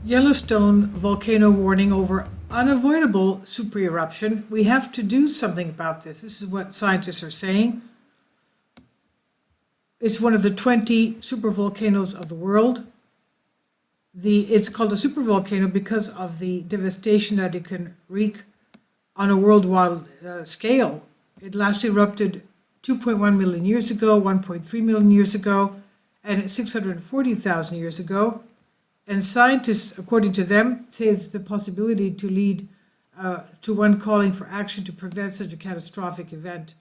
Yellowstone volcano warning over unavoidable supereruption. We have to do something about this. This is what scientists are saying. It's one of the 20 supervolcanoes of the world. It's called a supervolcano because of the devastation that it can wreak on a worldwide scale. It last erupted 2.1 million years ago, 1.3 million years ago, and 640,000 years ago. And scientists, according to them, say it's the possibility to lead to one calling for action to prevent such a catastrophic event.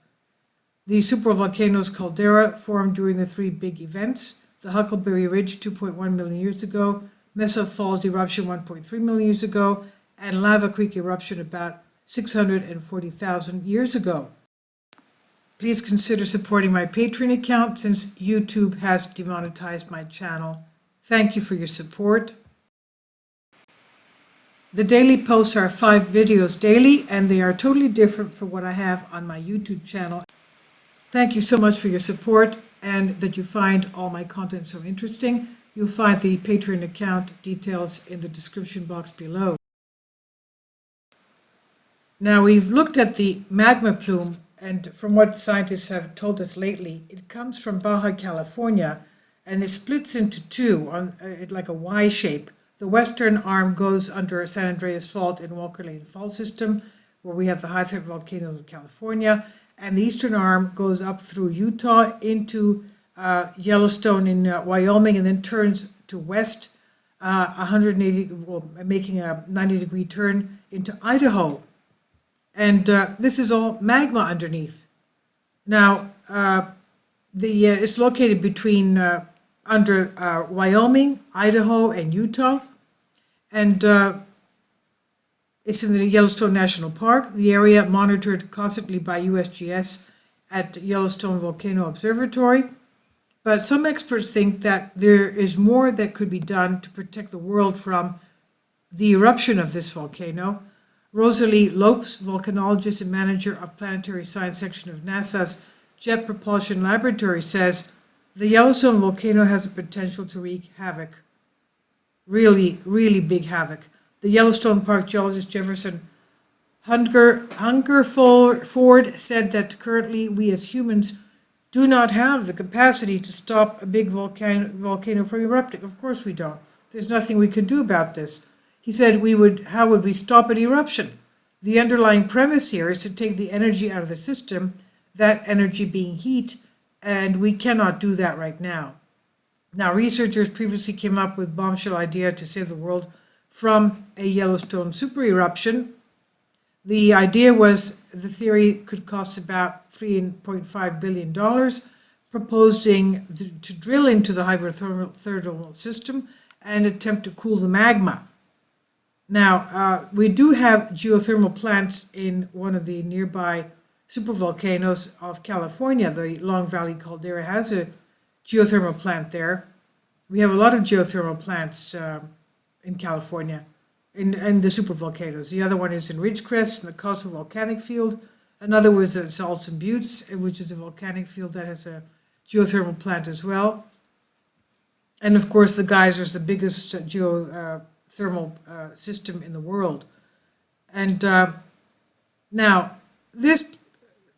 The supervolcano's caldera formed during the three big events: the Huckleberry Ridge 2.1 million years ago, Mesa Falls eruption 1.3 million years ago, and Lava Creek eruption about 640,000 years ago. Please consider supporting my Patreon account since YouTube has demonetized my channel. Thank you for your support. The daily posts are 5 videos daily, and they are totally different from what I have on my YouTube channel. Thank you so much for your support and that you find all my content so interesting. You'll find the Patreon account details in the description box below. Now, we've looked at the magma plume, and from what scientists have told us lately, it comes from Baja California, and it splits into two on like a Y shape. The western arm goes under San Andreas Fault in Walker Lane Fault System, where we have the high-threat volcanoes of California, and the eastern arm goes up through Utah into Yellowstone in Wyoming, and then turns to west 180, well, making a 90-degree turn into Idaho. And this is all magma underneath. Now, it's located between under Wyoming, Idaho, and Utah, and it's in the Yellowstone National Park, the area monitored constantly by USGS at Yellowstone Volcano Observatory. But some experts think that there is more that could be done to protect the world from the eruption of this volcano. Rosalie Lopes, volcanologist and manager of Planetary Science Section of NASA's Jet Propulsion Laboratory, says the Yellowstone volcano has the potential to wreak havoc. Really, really big havoc. The Yellowstone Park geologist Jefferson Hungerford said that currently we as humans do not have the capacity to stop a big volcano from erupting. Of course we don't. There's nothing we could do about this. He said, how would we stop an eruption? The underlying premise here is to take the energy out of the system, that energy being heat, and we cannot do that right now. Now, researchers previously came up with bombshell idea to save the world from a Yellowstone supereruption. The idea was the theory could cost about $3.5 billion, proposing to drill into the hydrothermal system and attempt to cool the magma. Now, we do have geothermal plants in one of the nearby supervolcanoes of California. The Long Valley Caldera has a geothermal plant there. We have a lot of geothermal plants in California, in the supervolcanoes. The other one is in Ridgecrest, in the Coastal Volcanic Field. Another was at Salts and Buttes, which is a volcanic field that has a geothermal plant as well. And of course, the geyser is the biggest geothermal system in the world. And now, this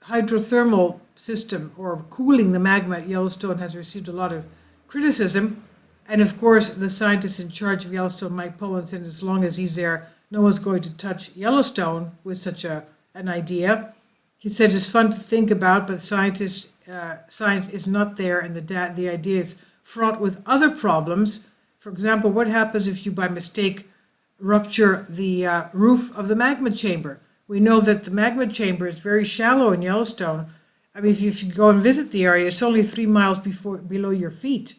hydrothermal system, or cooling the magma at Yellowstone, has received a lot of criticism. And of course, the scientist in charge of Yellowstone, Mike Pullen, said as long as he's there, no one's going to touch Yellowstone with such an idea. He said it's fun to think about, but science is not there, and the idea is fraught with other problems. For example, what happens if you by mistake rupture the roof of the magma chamber? We know that the magma chamber is very shallow in Yellowstone. I mean, if you go and visit the area, it's only 3 miles below your feet.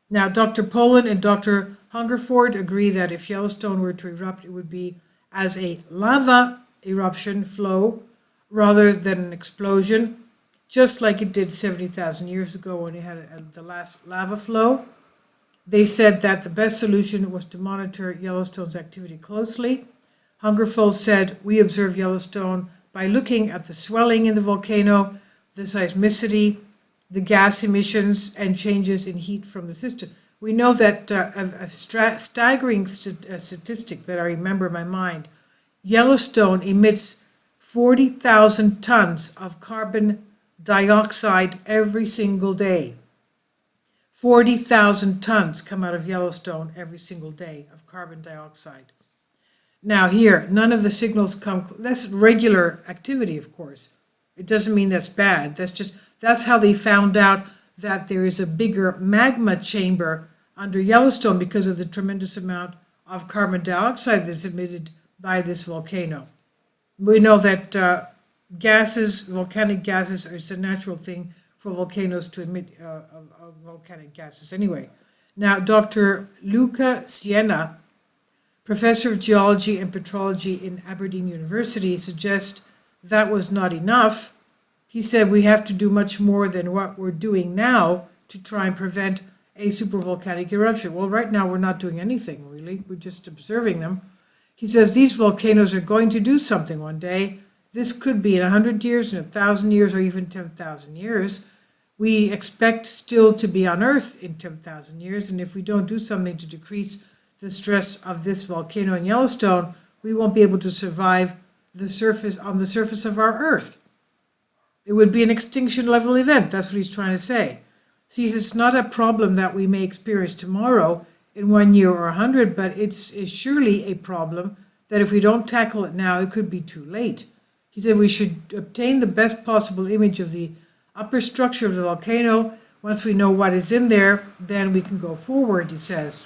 Now, Dr. Poland and Dr. Hungerford agree that if Yellowstone were to erupt, it would be as a lava eruption flow rather than an explosion, just like it did 70,000 years ago when it had the last lava flow. They said that the best solution was to monitor Yellowstone's activity closely. Hungerford said, we observe Yellowstone by looking at the swelling in the volcano, the seismicity, the gas emissions, and changes in heat from the system. We know that a staggering statistic that I remember in my mind, Yellowstone emits 40,000 tons of carbon dioxide every single day. 40,000 tons come out of Yellowstone every single day of carbon dioxide. Now here, none of the signals come, that's regular activity, of course. It doesn't mean that's bad. That's how they found out that there is a bigger magma chamber under Yellowstone because of the tremendous amount of carbon dioxide that's emitted by this volcano. We know that volcanic gases, is a natural thing for volcanoes to emit volcanic gases anyway. Now, Dr. Luca Siena, professor of geology and petrology in Aberdeen University, suggests that was not enough. He said we have to do much more than what we're doing now to try and prevent a supervolcanic eruption. Well, right now we're not doing anything really, we're just observing them. He says these volcanoes are going to do something one day. This could be in 100 years, in 1,000 years, or even 10,000 years. We expect still to be on Earth in 10,000 years, and if we don't do something to decrease the stress of this volcano in Yellowstone, we won't be able to survive on the surface of our Earth. It would be an extinction level event, that's what he's trying to say. See, it's not a problem that we may experience tomorrow in 1 year or 100, but it's surely a problem that if we don't tackle it now, it could be too late. He said we should obtain the best possible image of the upper structure of the volcano. Once we know what is in there, then we can go forward, he says.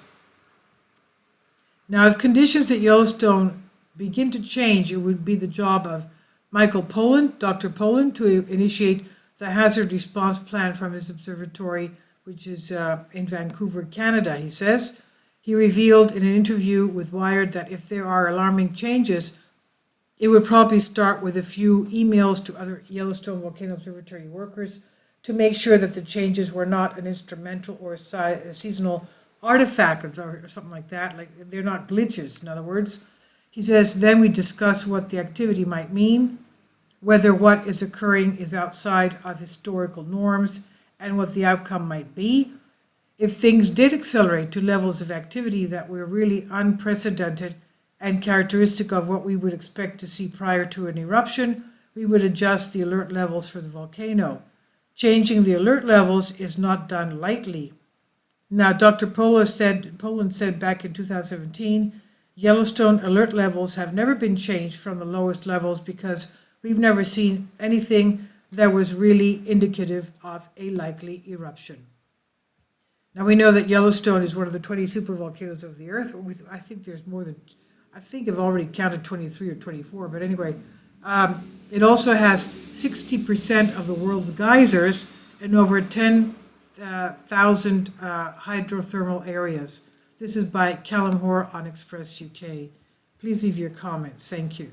Now, if conditions at Yellowstone begin to change, it would be the job of Michael Pollan, Dr. Pollan, to initiate the hazard response plan from his observatory, which is in Vancouver, Canada, he says. He revealed in an interview with Wired that if there are alarming changes, it would probably start with a few emails to other Yellowstone Volcano Observatory workers to make sure that the changes were not an instrumental or a seasonal artifact or something like that, like they're not glitches, in other words. He says, then we discuss what the activity might mean, whether what is occurring is outside of historical norms, and what the outcome might be. If things did accelerate to levels of activity that were really unprecedented and characteristic of what we would expect to see prior to an eruption, we would adjust the alert levels for the volcano. Changing the alert levels is not done lightly. Now, Dr. Pollan said back in 2017, Yellowstone alert levels have never been changed from the lowest levels because we've never seen anything that was really indicative of a likely eruption. Now, we know that Yellowstone is one of the 20 supervolcanoes of the Earth. I think there's more than, I think I've already counted 23 or 24, but anyway, it also has 60% of the world's geysers and over 10,000 hydrothermal areas. This is by Callum Hoare on Express UK. Please leave your comments. Thank you.